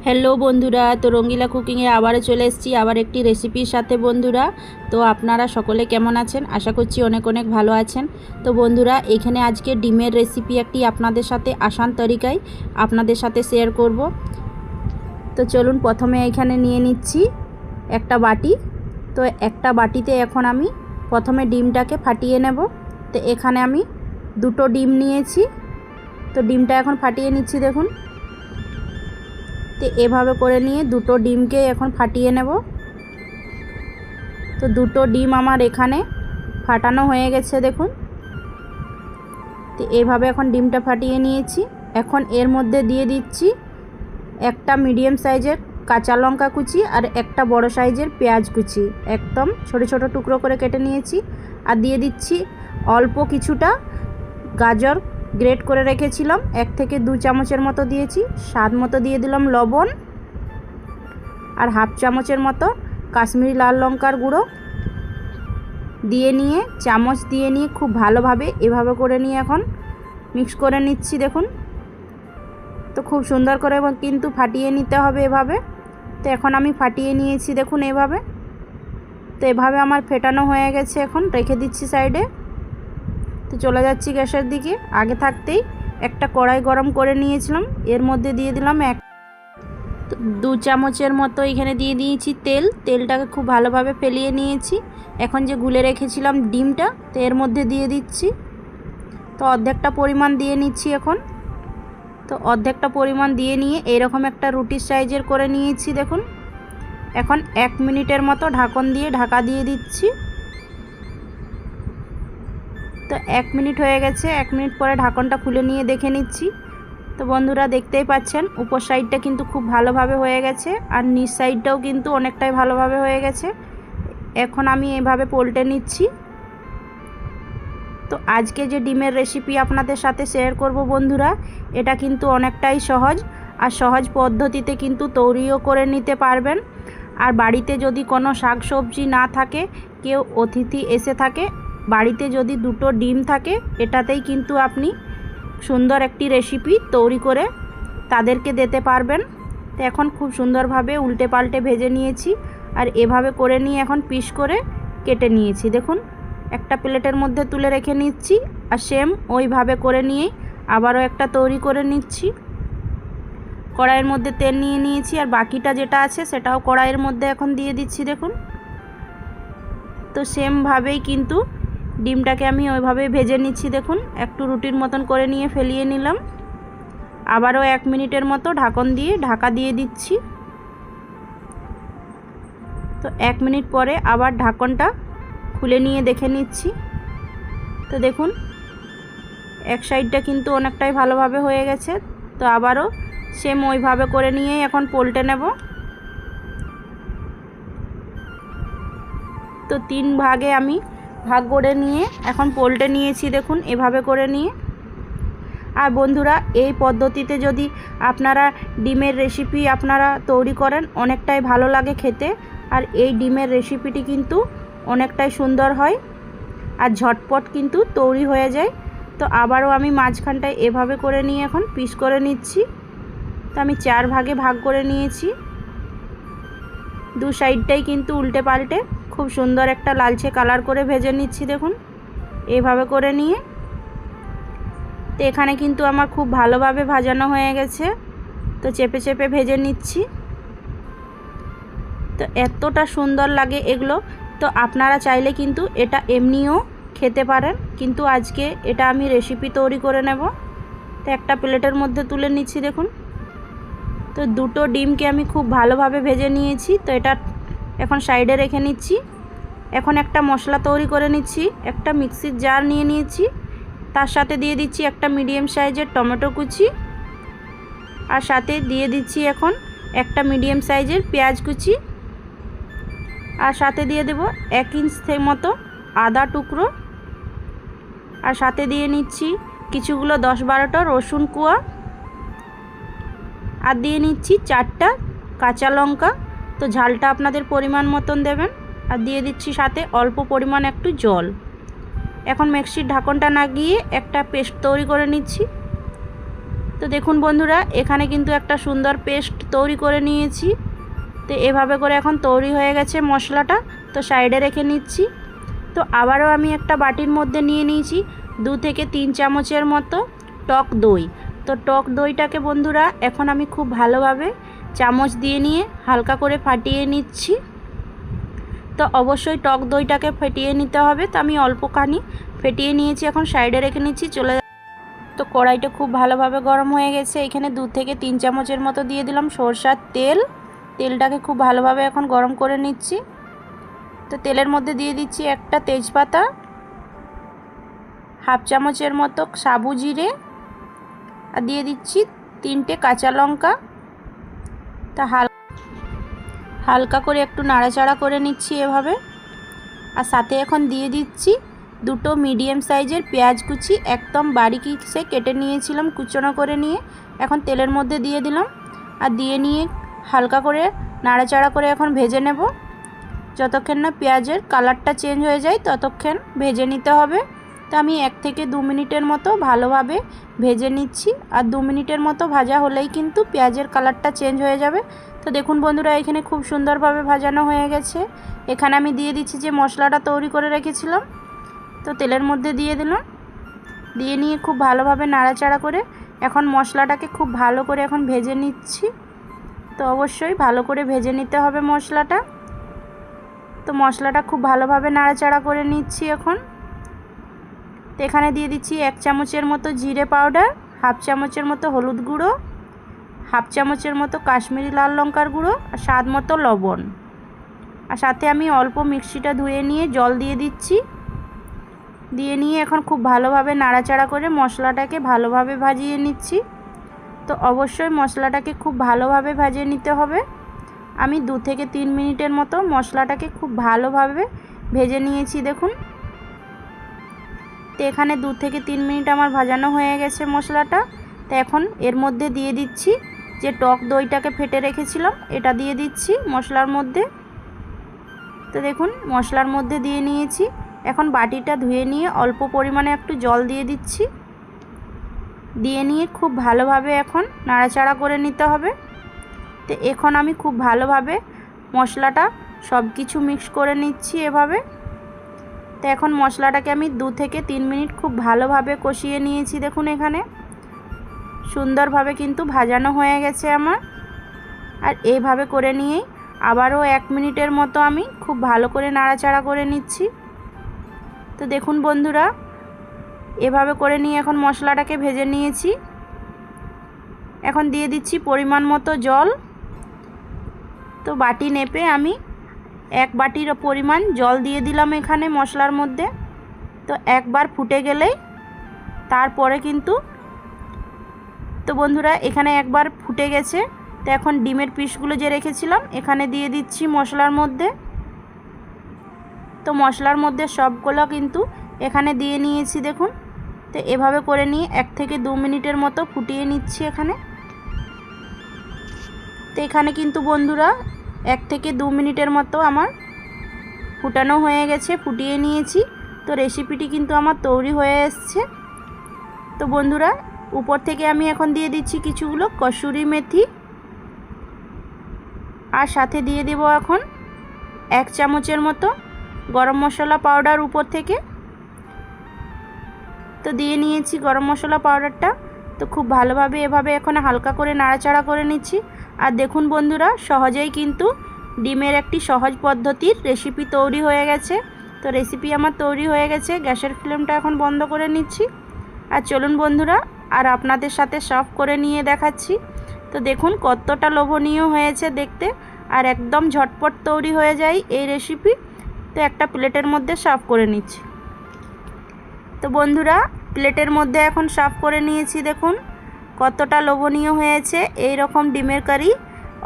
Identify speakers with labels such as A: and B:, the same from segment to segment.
A: Hello বন্ধুরা, তো রঙ্গিলা কুকিংয়ে আবারও চলে এসেছি আবার একটি রেসিপির সাথে বন্ধুরা। তো আপনারা সকলে কেমন আছেন? আশা করছি অনেক অনেক ভালো আছেন। তো বন্ধুরা, এখানে আজকে ডিমের রেসিপি একটি আপনাদের সাথে আসান তরিকায় আপনাদের সাথে শেয়ার করব। তো চলুন, প্রথমে এখানে নিয়ে নিচ্ছি একটা বাটি। তো একটা বাটিতে এখন আমি প্রথমে ডিমটাকে ফাটিয়ে নেব। তো এখানে আমি দুটো ডিম নিয়েছি। তো ডিমটা এখন ফাটিয়ে নিচ্ছি, দেখুন। তো এভাবে করে নিয়ে দুটো ডিমকে এখন ফাটিয়ে নেব। তো দুটো ডিম আমার এখানে ফাটানো হয়ে গেছে, দেখুন। তো এইভাবে এখন ডিমটা ফাটিয়ে নিয়েছি। এখন এর মধ্যে দিয়ে দিচ্ছি একটা মিডিয়াম সাইজের কাঁচা লঙ্কা কুচি আর একটা বড় সাইজের পেঁয়াজ কুচি, একদম ছোট ছোট টুকরো করে কেটে নিয়েছি। আর দিয়ে দিচ্ছি অল্প কিছুটা গাজর গ্রেট করে রেখেছিলাম, 1 থেকে 2 চামচের মতো দিয়েছি। স্বাদ মতো দিয়ে দিলাম লবণ, আর হাফ চামচের মতো কাশ্মীরি লাল লঙ্কার গুঁড়ো দিয়ে নিয়ে চামচ দিয়ে নিয়ে খুব ভালোভাবে এভাবে করে নিয়ে এখন মিক্স করে নিচ্ছি, দেখুন। তো খুব সুন্দর করে কিন্তু ফাটিয়ে নিতে হবে এভাবে। তো এখন আমি ফাটিয়ে নিয়েছি, দেখুন, এভাবে। তো এভাবে আমার ফেটানো হয়ে গেছে, এখন রেখে দিচ্ছি সাইডে। তো চলে যাচ্ছি গ্যাসের দিকে। আগে থাকতেই একটা কড়াই গরম করে নিয়েছিলাম, এর মধ্যে দিয়ে দিলাম 2 চামচের মতো এখানে দিয়ে দিয়েছি তেল। তেলটাকে খুব ভালোভাবে ফেলিয়ে নিয়েছি। এখন যে গুলে রেখেছিলাম ডিমটা, তো এর মধ্যে দিয়ে দিচ্ছি। তো অর্ধেকটা পরিমাণ দিয়ে নিচ্ছি এখন। তো অর্ধেকটা পরিমাণ দিয়ে নিয়ে এইরকম একটা রুটির সাইজের করে নিয়েছি, দেখুন। এখন 1 মিনিটের মতো ঢাকন দিয়ে ঢাকা দিয়ে দিচ্ছি। তো 1 মিনিট হয়ে গেছে। 1 মিনিট পরে ঢাকনটা খুলে নিয়ে দেখে নিচ্ছি। তো বন্ধুরা, দেখতেই পাচ্ছেন উপর সাইডটা কিন্তু খুব ভালোভাবে হয়ে গেছে, আর নিচ সাইডটাও কিন্তু অনেকটাই ভালোভাবে হয়ে গেছে। এখন আমি এভাবে পলটে নিচ্ছি। তো আজকে যে ডিমের রেসিপি আপনাদের সাথে শেয়ার করব বন্ধুরা, এটা কিন্তু অনেকটাই সহজ, আর সহজ পদ্ধতিতে কিন্তু তৈরিও করে নিতে পারবেন। আর বাড়িতে যদি কোনো শাক সবজি না থাকে, কেউ অতিথি এসে থাকে, বাড়িতে যদি দুটো ডিম থাকে, এটাতেই কিন্তু আপনি সুন্দর একটি রেসিপি তৈরি করে তাদেরকে দিতে পারবেন। তো এখন খুব সুন্দরভাবে উল্টে পাল্টে ভেজে নিয়েছি, আর এভাবে করে নিয়ে এখন পিস করে কেটে নিয়েছি, দেখুন। একটা প্লেটের মধ্যে তুলে রেখে নিচ্ছি, আর সেম ওইভাবে করে নিয়ে আবারও একটা তৈরি করে নিচ্ছি। কড়াইয়ের মধ্যে তেল নিয়ে নিয়েছি, আর বাকিটা যেটা আছে সেটাও কড়াইয়ের মধ্যে এখন দিয়ে দিচ্ছি, দেখুন। তো সেমভাবেই কিন্তু ডিমটাকে আমি ওইভাবেই ভেজে নিচ্ছি, দেখুন। একটু রুটির মতন করে নিয়ে ফেলিয়ে নিলাম। আবারও 1 মিনিটের মতো ঢাকন দিয়ে ঢাকা দিয়ে দিচ্ছি। তো 1 মিনিট পরে আবার ঢাকনটা খুলে নিয়ে দেখে নিচ্ছি। তো দেখুন, এক সাইডটা কিন্তু অনেকটাই ভালোভাবে হয়ে গেছে। তো আবারও সেম ওইভাবে করে নিয়ে এখন পলটে নেব। তো 3 ভাগে আমি ভাগ করে নিয়ে এখন পলটে নিয়েছি, দেখুন, এভাবে করে নিয়ে। আর বন্ধুরা, এই পদ্ধতিতে যদি আপনারা ডিমের রেসিপি আপনারা তৈরি করেন, অনেকটাই ভালো লাগে খেতে। আর এই ডিমের রেসিপিটি কিন্তু অনেকটাই সুন্দর হয়, আর ঝটপট কিন্তু তৈরি হয়ে যায়। তো আবারও আমি মাঝখানটায় এভাবে করে নিয়ে এখন পিস করে নিচ্ছি। তো আমি 4 ভাগে ভাগ করে নিয়েছি। দু সাইডটাই কিন্তু উল্টে পাল্টে খুব সুন্দর একটা লালচে কালার করে ভেজে নিচ্ছি, দেখুন, এইভাবে করে নিয়ে। তো এখানে কিন্তু আমার খুব ভালোভাবে ভাজানো হয়ে গেছে। তো চেপে চেপে ভেজে নিচ্ছি। তো এতটা সুন্দর লাগে এগুলো। তো আপনারা চাইলে কিন্তু এটা এমনিও খেতে পারেন, কিন্তু আজকে এটা আমি রেসিপি তৈরি করে নেব। তো একটা প্লেটের মধ্যে তুলে নিচ্ছি, দেখুন। তো দুটো ডিমকে আমি খুব ভালোভাবে ভেজে নিয়েছি। তো এটা এখন সাইডে রেখে নিচ্ছি। এখন একটা মশলা তৈরি করে নিচ্ছি। একটা মিক্সির জার নিয়ে নিয়েছি, তার সাথে দিয়ে দিচ্ছি একটা মিডিয়াম সাইজের টমেটো কুচি, আর সাথে দিয়ে দিচ্ছি এখন একটা মিডিয়াম সাইজের পেঁয়াজ কুচি, আর সাথে দিয়ে দেব 1 ইঞ্চ মতো আদা টুকরো, আর সাথে দিয়ে নিচ্ছি কিছুগুলো 10-12টা রসুন কোয়া, আর দিয়ে নিচ্ছি 4টা কাঁচা লঙ্কা। তো ঝালটা আপনাদের পরিমাণ মতন দেবেন। আর দিয়ে দিচ্ছি সাথে অল্প পরিমাণ একটু জল। এখন মিক্সির ঢাকনটা লাগিয়ে একটা পেস্ট তৈরি করে নিচ্ছি। তো দেখুন বন্ধুরা, এখানে কিন্তু একটা সুন্দর পেস্ট তৈরি করে নিয়েছি। তো এভাবে করে এখন তৈরি হয়ে গেছে মশলাটা, তো সাইডে রেখে নিচ্ছি। তো আবারও আমি একটা বাটির মধ্যে নিয়ে নিয়েছি 2 থেকে 3 চামচের মতো টক দই। তো টক দইটাকে বন্ধুরা এখন আমি খুব ভালোভাবে চামচ দিয়ে নিয়ে হালকা করে ফাটিয়ে নিচ্ছি। তো অবশ্যই টক দইটাকে ফেটিয়ে নিতে হবে। তো আমি অল্পখানি ফেটিয়ে নিয়েছি, এখন সাইডে রেখে নিচ্ছি। তো কড়াইটা খুব ভালোভাবে গরম হয়ে গেছে। এখানে 2 থেকে 3 চামচের মতো দিয়ে দিলাম সরষার তেল। তেলটাকে খুব ভালোভাবে এখন গরম করে নিচ্ছি। তো তেলের মধ্যে দিয়ে দিচ্ছি একটা তেজপাতা, হাফ চামচের মতো সাবু জিরে, আর দিয়ে দিচ্ছি 3টে কাঁচা লঙ্কা। তা হালকা করে একটু নাড়াচাড়া করে নিচ্ছি এভাবে। আর সাথে এখন দিয়ে দিচ্ছি 2টো মিডিয়াম সাইজের পেঁয়াজ কুচি, একদম বারিকসে কেটে নিয়েছিলাম কুচনো করে নিয়ে। এখন তেলের মধ্যে দিয়ে দিলাম আর দিয়ে নিয়ে হালকা করে নাড়াচাড়া করে এখন ভেজে নেব। যতক্ষণ না পেঁয়াজের কালারটা চেঞ্জ হয়ে যায় ততক্ষণ ভেজে নিতে হবে। তো আমি 1 থেকে 2 মিনিটের মতো ভালোভাবে ভেজে নিচ্ছি। আর 2 মিনিটের মতো ভাজা হলেই কিন্তু পেঁয়াজের কালারটা চেঞ্জ হয়ে যাবে। তো দেখুন বন্ধুরা, এখানে খুব সুন্দরভাবে ভাজানো হয়ে গেছে। এখানে আমি দিয়ে দিচ্ছি যে মশলাটা তৈরি করে রেখেছিলাম। তো তেলের মধ্যে দিয়ে দিলাম, দিয়ে নিয়ে খুব ভালোভাবে নাড়াচাড়া করে এখন মশলাটাকে খুব ভালো করে এখন ভেজে নিচ্ছি। তো অবশ্যই ভালো করে ভেজে নিতে হবে মশলাটা। তো মশলাটা খুব ভালোভাবে নাড়াচাড়া করে নিচ্ছি এখন। তো এখানে দিয়ে দিচ্ছি 1 চামচের মতো জিরে পাউডার, হাফ চামচের মতো হলুদ গুঁড়ো, হাফ চামচের মতো কাশ্মীরি লাল লঙ্কার গুঁড়ো, আর স্বাদ মতো লবণ। আর সাথে আমি অল্প মিক্সিটা ধুয়ে নিয়ে জল দিয়ে দিচ্ছি। দিয়ে নিয়ে এখন খুব ভালোভাবে নাড়াচাড়া করে মশলাটাকে ভালোভাবে ভাজিয়ে নিচ্ছি। তো অবশ্যই মশলাটাকে খুব ভালোভাবে ভাজিয়ে নিতে হবে। আমি 2 থেকে 3 মিনিটের মতো মশলাটাকে খুব ভালোভাবে ভেজে নিয়েছি দেখুন। তো এখানে 2 থেকে 3 মিনিট আমার ভাজানো হয়ে গেছে মশলাটা। তো এখন এর মধ্যে দিয়ে দিচ্ছি যে টক দইটাকে ফেটে রেখেছিলাম, এটা দিয়ে দিচ্ছি মশলার মধ্যে। তো দেখুন মশলার মধ্যে দিয়ে নিয়েছি। এখন বাটিটা ধুয়ে নিয়ে অল্প পরিমাণে একটু জল দিয়ে দিচ্ছি। দিয়ে নিয়ে খুব ভালোভাবে এখন নাড়াচাড়া করে নিতে হবে। তো এখন আমি খুব ভালোভাবে মশলাটা সব কিছু মিক্স করে নিচ্ছি এভাবে। তো এখন মশলাটাকে আমি 2 থেকে 3 মিনিট খুব ভালোভাবে কষিয়ে নিয়েছি দেখুন। এখানে সুন্দরভাবে কিন্তু ভাজানো হয়ে গেছে আমার। আর এইভাবে করে নিয়েই আবারও 1 মিনিটের মতো আমি খুব ভালো করে নাড়াচাড়া করে নিচ্ছি। তো দেখুন বন্ধুরা, এভাবে করে নিয়ে এখন মশলাটাকে ভেজে নিয়েছি। এখন দিয়ে দিচ্ছি পরিমাণ মতো জল। তো বাটি নেপে আমি 1 বাটির পরিমাণ জল দিয়ে দিলাম এখানে মশলার মধ্যে। তো একবার ফুটে গেলেই তারপরে কিন্তু, তো বন্ধুরা এখানে একবার ফুটে গেছে। তো এখন ডিমের পিসগুলো যে রেখেছিলাম এখানে দিয়ে দিচ্ছি মশলার মধ্যে। তো মশলার মধ্যে সবগুলো কিন্তু এখানে দিয়ে নিয়েছি দেখুন। তো এভাবে করে নিয়ে 1 থেকে 2 মিনিটের মতো ফুটিয়ে নিচ্ছি এখানে। তো এখানে কিন্তু বন্ধুরা 1 থেকে 2 মিনিটের মতো আমার ফুটানো হয়ে গেছে, ফুটিয়ে নিয়েছি। তো রেসিপিটি কিন্তু আমার তৈরি হয়ে এসছে। তো বন্ধুরা উপর থেকে আমি এখন দিয়ে দিচ্ছি কিছুগুলো কসুরি মেথি, আর সাথে দিয়ে দেব এখন 1 চামচের মতো গরম মশলা পাউডার উপর থেকে। তো দিয়ে নিয়েছি গরম মশলা পাউডারটা। তো খুব ভালোভাবে এভাবে এখন হালকা করে নাড়াচাড়া করে নিচ্ছি। আর দেখুন বন্ধুরা, সহজেই কিন্তু ডিমের একটি সহজ পদ্ধতির রেসিপি তৈরি হয়ে গেছে। তো রেসিপি আমার তৈরি হয়ে গেছে। গ্যাসের ফ্লেমটা এখন বন্ধ করে নিচ্ছি। আর চলুন বন্ধুরা আর আপনাদের সাথে সার্ভ করে নিয়ে দেখাচ্ছি। তো দেখুন কতটা লোভনীয় হয়েছে দেখতে, আর একদম ঝটপট তৈরি হয়ে যায় এই রেসিপি। তো একটা প্লেটের মধ্যে সার্ভ করে নিচ্ছি। তো বন্ধুরা প্লেটের মধ্যে এখন সার্ভ করে নিয়েছি। দেখুন কতটা লোভনীয় হয়েছে। এই রকম ডিমের কারি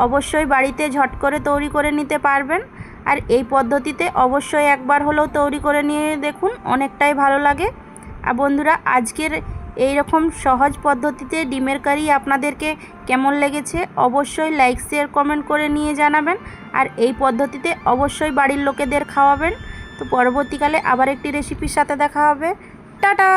A: অবশ্যই বাড়িতে ঝট করে তৈরি করে নিতে পারবেন। আর এই পদ্ধতিতে অবশ্যই একবার হলেও তৈরি করে নিয়ে দেখুন, অনেকটাই ভালো লাগে। আর বন্ধুরা আজকের এই রকম সহজ পদ্ধতিতে ডিমের কারি আপনাদেরকে কেমন লেগেছে অবশ্যই লাইক শেয়ার কমেন্ট করে নিয়ে জানাবেন। আর এই পদ্ধতিতে অবশ্যই বাড়ির লোকেদের খাওয়াবেন। তো পরবর্তীকালে আবার একটি রেসিপির সাথে দেখা হবে। টাটা।